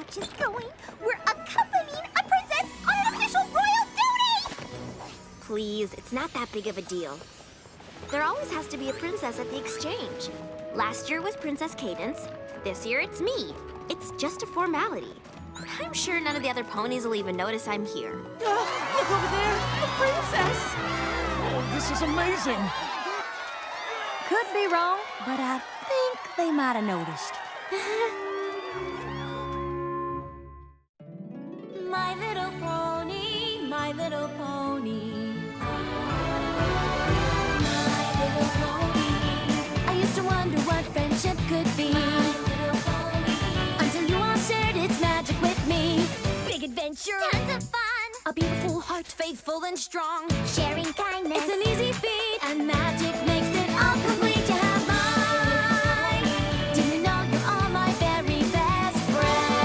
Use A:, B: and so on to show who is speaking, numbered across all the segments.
A: watch is going. We're accompanying a princess on an official royal duty!
B: Please, it's not that big of a deal. There always has to be a princess at the exchange. Last year was Princess Cadence. This year it's me. It's just a formality. I'm sure none of the other ponies will even notice I'm here.
C: Look over there! The princess! Oh, this is amazing!
D: Could be wrong, but I think they might have noticed.
A: My little pony, my little pony. My little pony. I used to wonder what friendship could be. My little pony. Until you all shared its magic with me. Big adventure. Tons of fun. A beautiful heart, faithful and strong. Sharing kindness. It's an easy feat. And magic makes it all complete. You have mine. Do you know you're all my very best friends?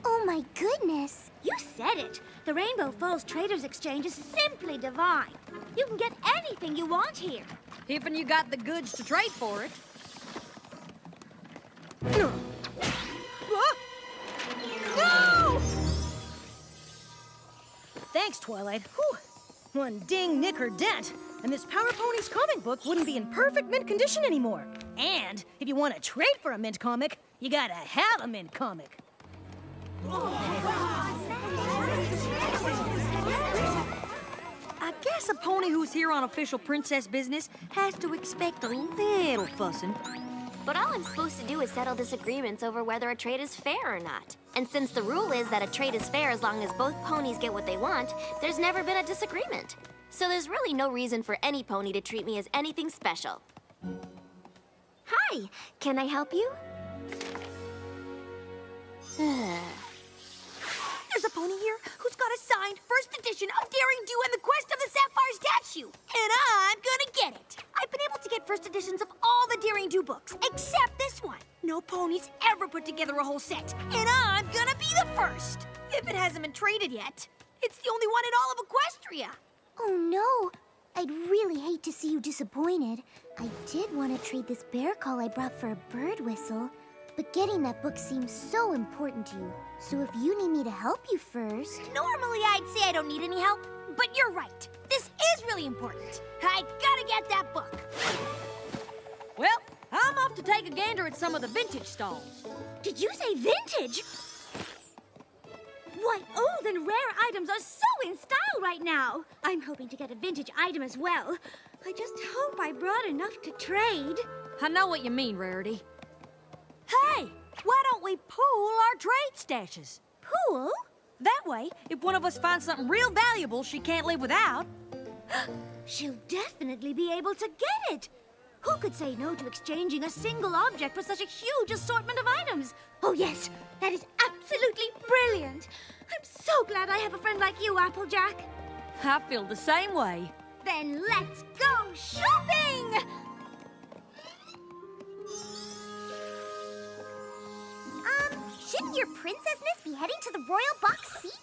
A: Oh my goodness.
E: You said it. The Rainbow Falls Traders Exchange is simply divine. You can get anything you want here.
C: If you got the goods to trade for it.
E: No!
C: Thanks, Twilight. Whew. One ding, nick, or dent, and this Power Ponies comic book wouldn't be in perfect mint condition anymore. And if you want to trade for a mint comic, you gotta have a mint comic. I guess a pony who's here on official princess business has to expect a little fussing.
B: But all I'm supposed to do is settle disagreements over whether a trade is fair or not. And since the rule is that a trade is fair as long as both ponies get what they want, there's never been a disagreement. So there's really no reason for any pony to treat me as anything special. Hi, can I help you?
E: There's a pony here who's got a signed first edition of Daring Do and the Quest of the Sapphire Statue. And I'm gonna get it. I've been able to get first editions of all the Daring Do books, except this one. No pony's ever put together a whole set. And I'm gonna be the first. If it hasn't been traded yet. It's the only one in all of Equestria.
A: Oh no. I'd really hate to see you disappointed. I did want to trade this bear call I brought for a bird whistle. But getting that book seems so important to you. So if you need me to help you first...
E: Normally I'd say I don't need any help, but you're right. This is really important. I gotta get that book.
C: Well, I'm off to take a gander at some of the vintage stalls.
E: Did you say vintage? Why, old and rare items are so in style right now. I'm hoping to get a vintage item as well. I just hope I brought enough to trade.
C: I know what you mean, Rarity. Hey, why don't we pool our trade stashes?
E: Pool?
C: That way, if one of us finds something real valuable she can't live without...
E: She'll definitely be able to get it. Who could say no to exchanging a single object for such a huge assortment of items? Oh yes, that is absolutely brilliant. I'm so glad I have a friend like you, Applejack.
C: I feel the same way.
E: Then let's go shopping!
A: Shouldn't your princessness be heading to the royal box seats?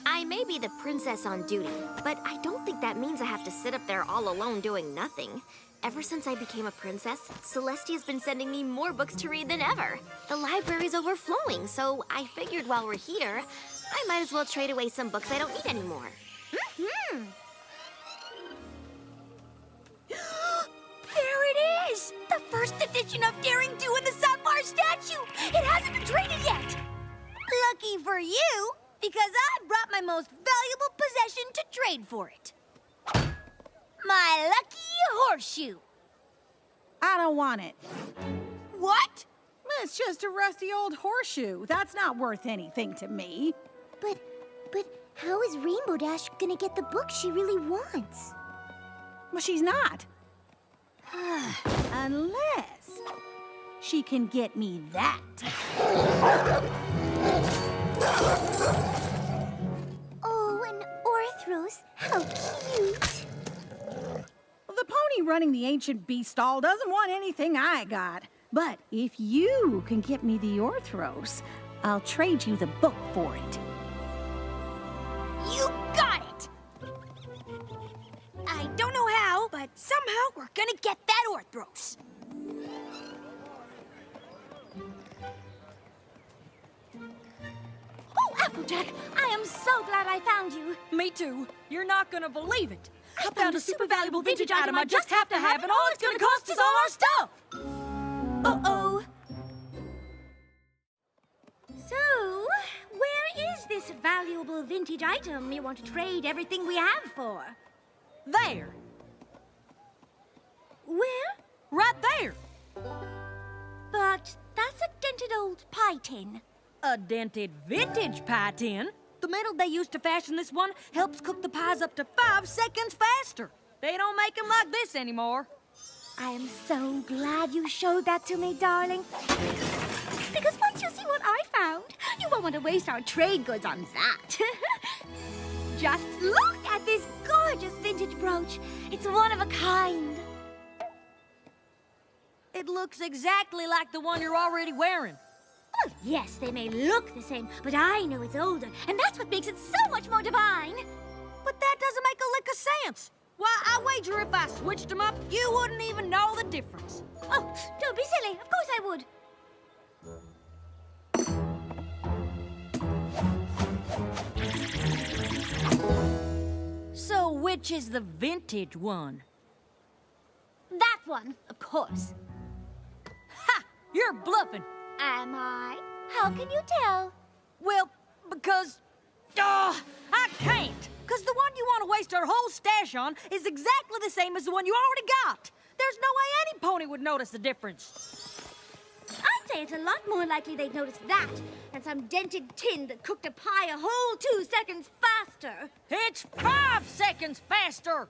B: I may be the princess on duty, but I don't think that means I have to sit up there all alone doing nothing. Ever since I became a princess, Celestia's been sending me more books to read than ever. The library's overflowing, so I figured while we're here, I might as well trade away some books I don't need anymore.
E: Mm-hmm. There it is! The first edition of Daring Do and the Sapphire Statue! It hasn't been traded yet! Lucky for you, because I brought my most valuable possession to trade for it. My lucky horseshoe.
F: I don't want it.
E: What?
F: It's just a rusty old horseshoe. That's not worth anything to me.
A: But how is Rainbow Dash gonna get the book she really wants?
F: Well, she's not. Unless she can get me that.
A: Oh, an Orthros. How cute.
F: Well, the pony running the ancient beast stall doesn't want anything I got. But if you can get me the Orthros, I'll trade you the book for it.
E: You we're gonna get that Orthros.
A: Oh, Applejack, I am so glad I found you.
C: Me too. You're not gonna believe it.
A: I found a super valuable vintage item I just have to have, and all it's gonna cost is all our stuff. Uh-oh. So, where is this valuable vintage item you want to trade everything we have for?
C: There.
A: Where?
C: Right there.
A: But that's a dented old pie tin.
C: A dented vintage pie tin. The metal they used to fashion this one helps cook the pies up to 5 seconds faster. They don't make them like this anymore.
A: I am so glad you showed that to me, darling. Because once you see what I found, you won't want to waste our trade goods on that. Just look at this gorgeous vintage brooch. It's one of a kind.
C: It looks exactly like the one you're already wearing.
A: Oh, yes, they may look the same, but I know it's older, and that's what makes it so much more divine.
C: But that doesn't make a lick of sense. Why, I wager if I switched them up, you wouldn't even know the difference.
A: Oh, don't be silly. Of course I would.
C: So which is the vintage one?
A: That one, of course.
C: Ha! You're bluffing.
A: Am I? How can you tell?
C: Well, because... I can't. Because the one you want to waste our whole stash on is exactly the same as the one you already got. There's no way any pony would notice the difference.
A: I'd say it's a lot more likely they'd notice that than some dented tin that cooked a pie a whole 2 seconds faster.
C: It's 5 seconds faster.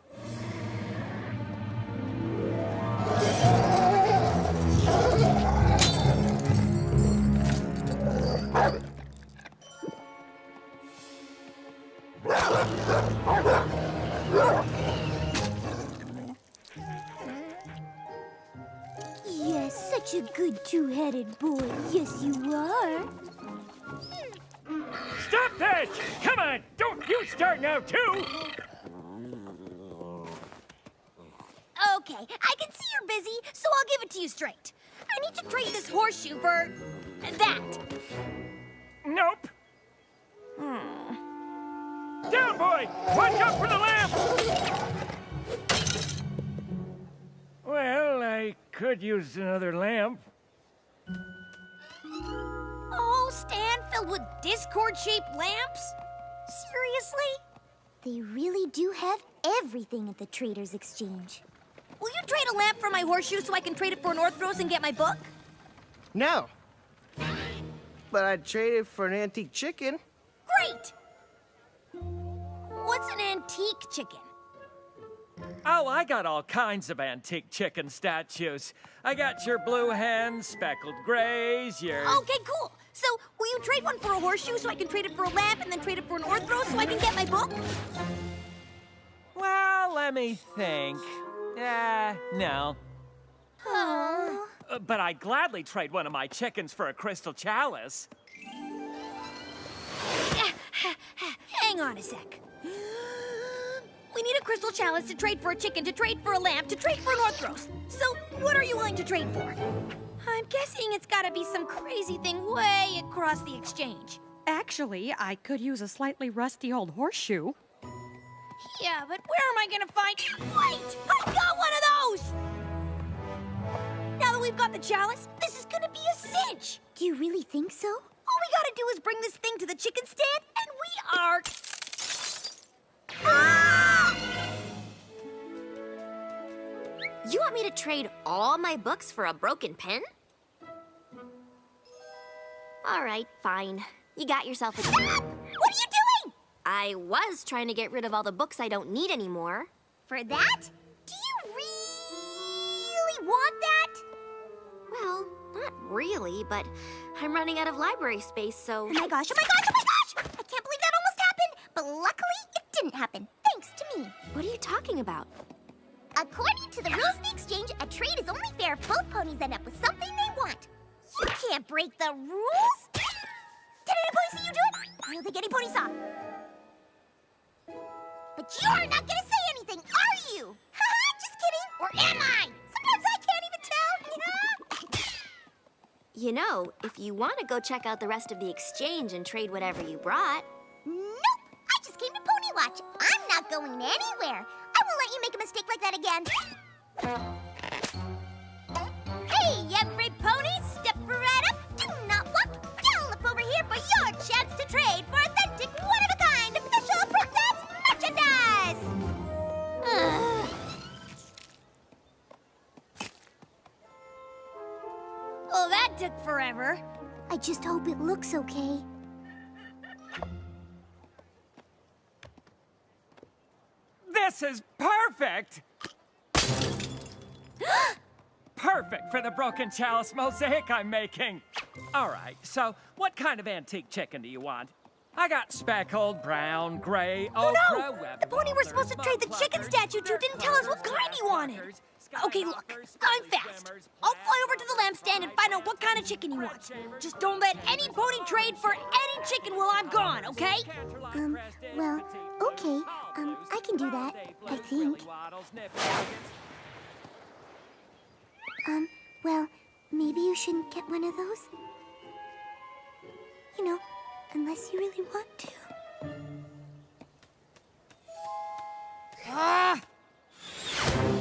A: Yes, such a good two-headed boy. Yes, you are.
G: Stop that! Come on, don't you start now, too!
E: Okay, I can see you're busy, so I'll give it to you straight. I need to trade this horseshoe for... that.
G: Nope. Down, boy! Watch out for the lamp! Well, I could use another lamp.
E: A whole stand filled with Discord-shaped lamps? Seriously?
A: They really do have everything at the Trader's Exchange.
E: Will you trade a lamp for my horseshoe so I can trade it for an Orthros and get my book?
H: No. But I'd trade it for an antique chicken.
E: Great! What's an antique chicken?
G: Oh, I got all kinds of antique chicken statues. I got your blue hens, speckled grays, your...
E: Okay, cool. So, will you trade one for a horseshoe so I can trade it for a lamp and then trade it for an Orthros so I can get my book?
G: Well, let me think. No.
E: Oh.
G: But I'd gladly trade one of my chickens for a crystal chalice.
E: Hang on a sec. We need a crystal chalice to trade for a chicken, to trade for a lamp, to trade for an Orthros. So, what are you willing to trade for? I'm guessing it's gotta be some crazy thing way across the exchange.
I: Actually, I could use a slightly rusty old horseshoe.
E: Yeah, but where am I gonna find... Wait! I got one of those! Now that we've got the chalice, this is gonna be a cinch!
A: Do you really think so?
E: All we gotta do is bring this thing to the chicken stand, and we are... Ah!
B: You want me to trade all my books for a broken pen? All right, fine. You got yourself a...
E: What are you doing?
B: I was trying to get rid of all the books I don't need anymore.
E: For that? Do you really want that?
B: Well, not really, but I'm running out of library space, so...
A: Oh my gosh, oh my gosh, oh my gosh! I can't believe that almost happened, but luckily it didn't happen, thanks to me.
B: What are you talking about?
A: According to the rules of the exchange, a trade is only fair if both ponies end up with something they want. You can't break the rules! Did any pony see you do it? I don't think any pony saw. But you're not gonna say anything, are you? Haha, just kidding. Or
B: You know, if you want to go check out the rest of the exchange and trade whatever you brought.
E: Nope! I just came to Pony Watch. I'm not going anywhere. I won't let you make a mistake like that again. Hey, every pony, step right up. Do not walk. Gallop over here for your chance to trade for authentic, one-of-a-kind official princess merchandise!
C: Well, that took forever.
E: I just hope it looks okay.
G: This is perfect! Perfect for the broken chalice mosaic I'm making. All right, so what kind of antique chicken do you want? I got speckled, brown, gray,
E: Oh
G: ochre,
E: no!
G: web
E: The pony we're
G: walters,
E: supposed to trade the chicken
G: buck
E: statue to
G: cluckers,
E: didn't tell us what
G: clovers,
E: kind he wanted.
G: cluckers,
E: Okay, look,
G: skyhawkers,
E: I'm
G: belly
E: fast.
G: swimmers,
E: I'll fly over
G: plaid
E: to the lampstand and find out what kind of chicken he wants. Just don't let any pony trade for any chicken while I'm gone, okay?
A: Well, okay. I can do that, I think. Well, maybe you shouldn't get one of those. You know, unless you really want to.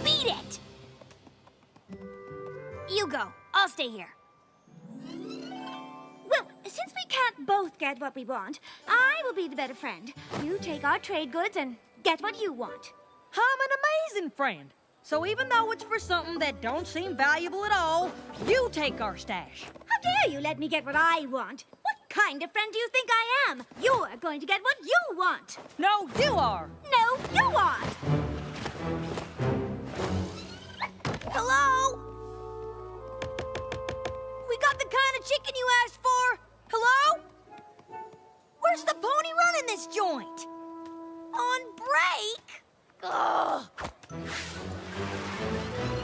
E: Beat it! You go. I'll stay here.
D: Well, since we can't both get what we want, I will be the better friend. You take our trade goods and get what you want.
C: I'm an amazing friend. So even though it's for something that don't seem valuable at all, you take our stash.
D: How dare you let me get what I want? What kind of friend do you think I am? You're going to get what you want.
C: No, you are.
D: No, you are.
E: Hello? We got the kind of chicken you asked for. Hello? Where's the pony running this joint? On break? Ugh.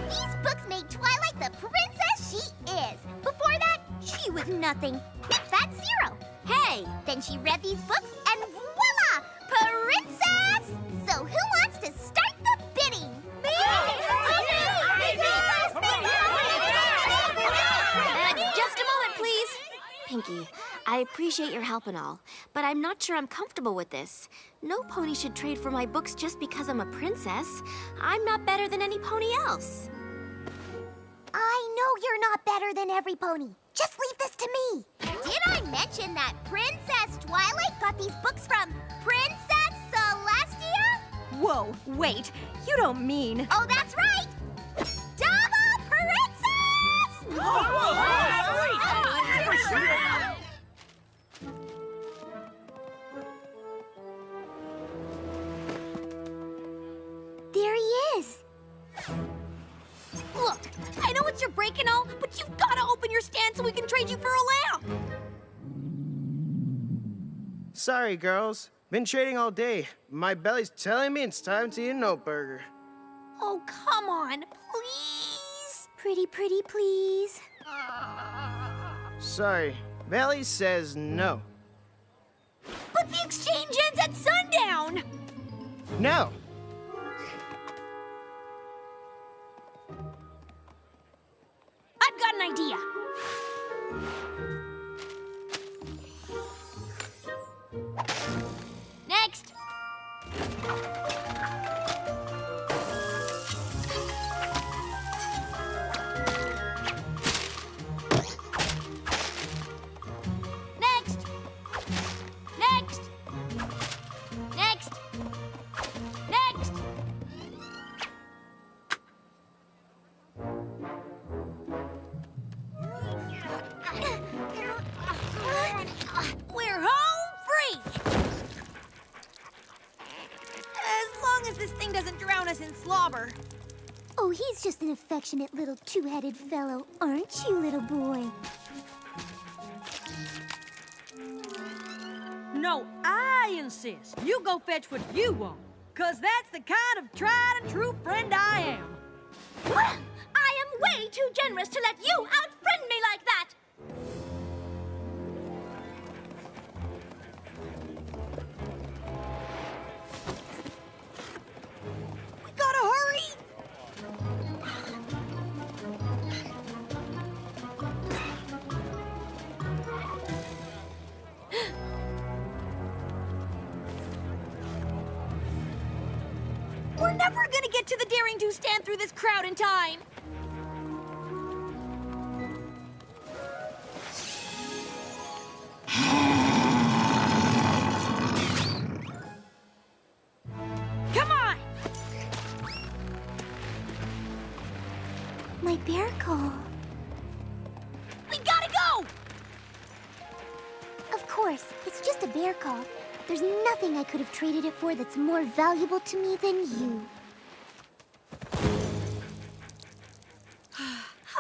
A: These books make Twilight the princess she is. Before that, she was nothing. In fact, zero. Hey, then she read these books and voila! Princess! So who wants to start the bidding? Me!
B: Just a moment, please. Pinky, I appreciate your help and all, but I'm not sure I'm comfortable with this. No pony should trade for my books just because I'm a princess. I'm not better than any pony else.
A: I know you're not better than every pony. Just leave this to me. Did I mention that Princess Twilight got these books from Princess Celestia?
I: Whoa, wait. You don't mean...
A: Oh, that's right! Double Princess! There he is.
E: Look, I know it's your break and all, but you've got to open your stand so we can trade you for a lamp.
H: Sorry, girls. Been trading all day. My belly's telling me it's time to eat a note burger.
E: Oh, come on, please.
A: Pretty, please.
H: Sorry, belly says no.
E: But the exchange ends at sundown.
H: No!
E: I've got an idea. Next. Next. Next. Next. Next. We're home free! As long as this thing doesn't drown us in slobber.
A: Oh, he's just an affectionate little two-headed fellow, aren't you, little boy?
C: No, I insist. You go fetch what you want. 'Cause that's the kind of tried and true friend I am.
D: Well, I am way too generous to let you outfriend me like that.
E: We gotta hurry! We're never gonna get to the Daring Do stand through this crowd in time.
C: Come on!
A: My bear call.
E: We gotta go!
A: Of course, it's just a bear call. There's nothing I could have traded it for that's more valuable to me than you.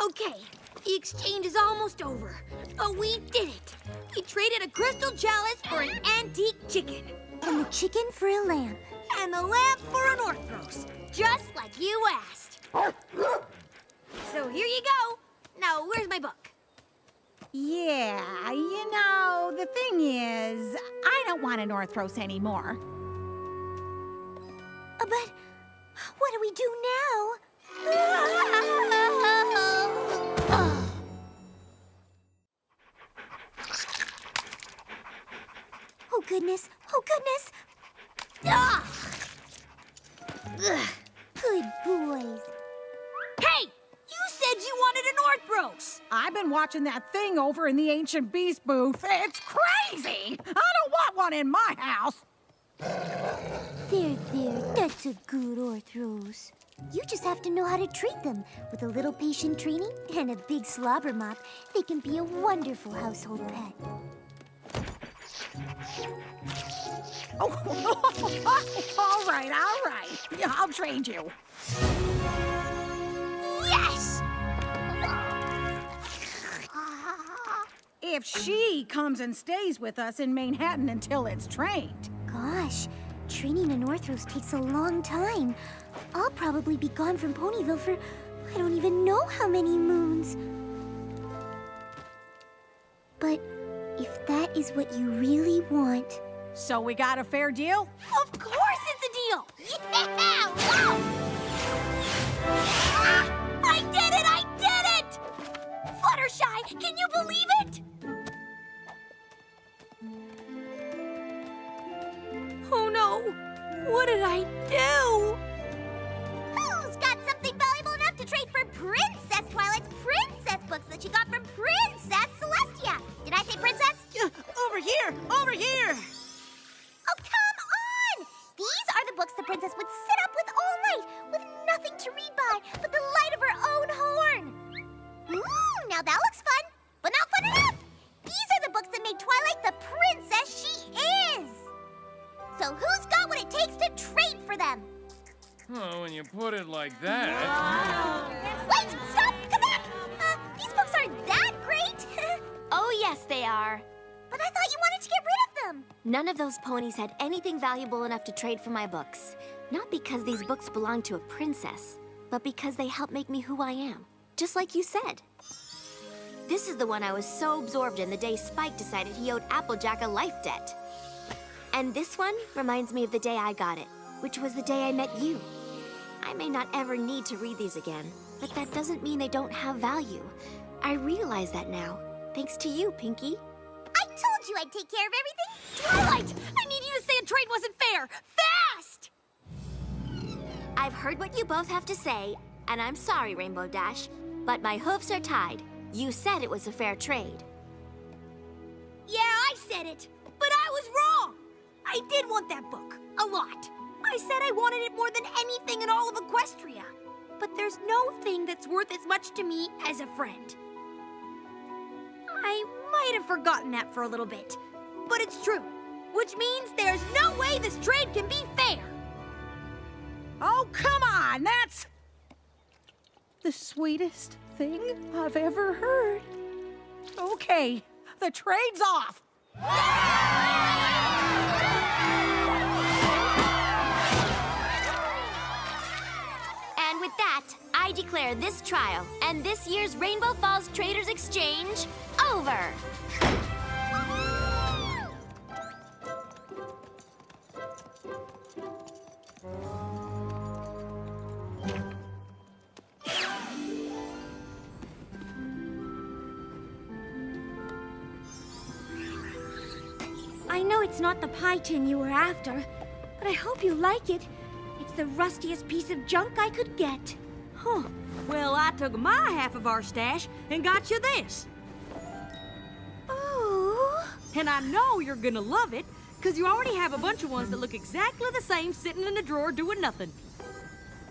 E: Okay, the exchange is almost over, but we did it. We traded a crystal chalice for an antique chicken.
A: And the chicken for a lamb.
E: And the lamp for an Orthros, just like you asked. So here you go. Now, where's my book?
F: Yeah, you know, the thing is, I don't want an Orthros anymore.
A: But what do we do now? Oh, goodness. Oh, goodness.
E: Ah!
A: Ugh. Good boys.
E: Hey, you said you wanted an Orthros.
F: I've been watching that thing over in the Ancient Beast booth. It's crazy! I don't want one in my house!
A: There, that's a good Orthros. You just have to know how to treat them. With a little patient training and a big slobber mop, they can be a wonderful household pet.
F: Oh, all right. Yeah, I'll trade you.
E: Yes!
F: If she comes and stays with us in Manhattan until it's trained.
A: Gosh, training an Orthros takes a long time. I'll probably be gone from Ponyville for I don't even know how many moons. But if that is what you really want...
F: So we got a fair deal?
E: Of course it's a deal! Yeah! Wow! Ah, I did it! Fluttershy, can you believe it? Oh no! What did I do?
A: Who's got something valuable enough to trade for Princess Twilight's princess books that she got from Princess Celestia? Did I say princess?
C: Over here! Over here!
A: Oh, come on! These are the books the princess would sit up with all night, with nothing to read by but the light of her own horn. Ooh, now that looks fun, but not fun enough! These are the books that made Twilight the princess she is! So who's got what it takes to trade for them?
J: Oh, when you put it like that.
A: Wait! Stop! Come back! These books aren't that great!
B: Oh, yes, they are.
A: But I thought you wanted to get rid of them!
B: None of those ponies had anything valuable enough to trade for my books. Not because these books belong to a princess, but because they help make me who I am. Just like you said. This is the one I was so absorbed in the day Spike decided he owed Applejack a life debt. And this one reminds me of the day I got it, which was the day I met you. I may not ever need to read these again, but that doesn't mean they don't have value. I realize that now, thanks to you, Pinky.
A: I told you I'd take care of everything!
E: Twilight, I need you to say a trade wasn't fair! Fast!
B: I've heard what you both have to say, and I'm sorry, Rainbow Dash, but my hoofs are tied. You said it was a fair trade.
E: Yeah, I said it, but I was wrong! I did want that book, a lot. I said I wanted it more than anything in all of Equestria. But there's no thing that's worth as much to me as a friend. I might have forgotten that for a little bit, but it's true. Which means there's no way this trade can be fair.
F: Oh, come on! That's the sweetest thing I've ever heard. Okay, the trade's off.
B: And with that, I declare this trial and this year's Rainbow Falls Traders Exchange over.
D: I know it's not the pie tin you were after, but I hope you like it. It's the rustiest piece of junk I could get.
C: Huh. Well, I took my half of our stash and got you this.
D: Ooh.
C: And I know you're gonna love it, because you already have a bunch of ones that look exactly the same sitting in the drawer doing nothing.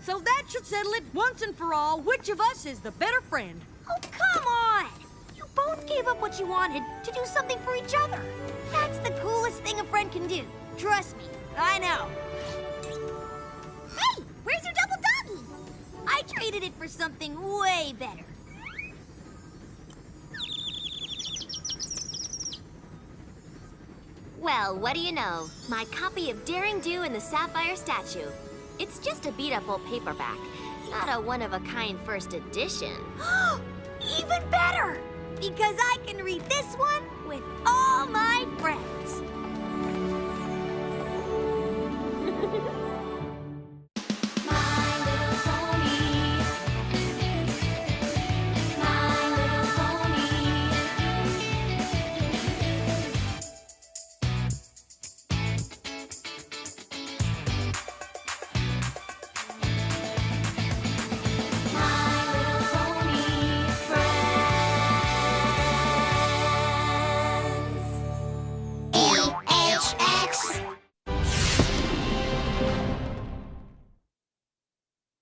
C: So that should settle it once and for all which of us is the better friend.
E: Oh, come on! You both gave up what you wanted to do something for each other. That's the coolest thing a friend can do. Trust me, I know. Hey, where's your double doggy? I traded it for something way better.
B: Well, what do you know? My copy of Daring Do and the Sapphire Statue. It's just a beat-up old paperback, not a one-of-a-kind first edition.
E: Even better! Because I can read this one with all my friends.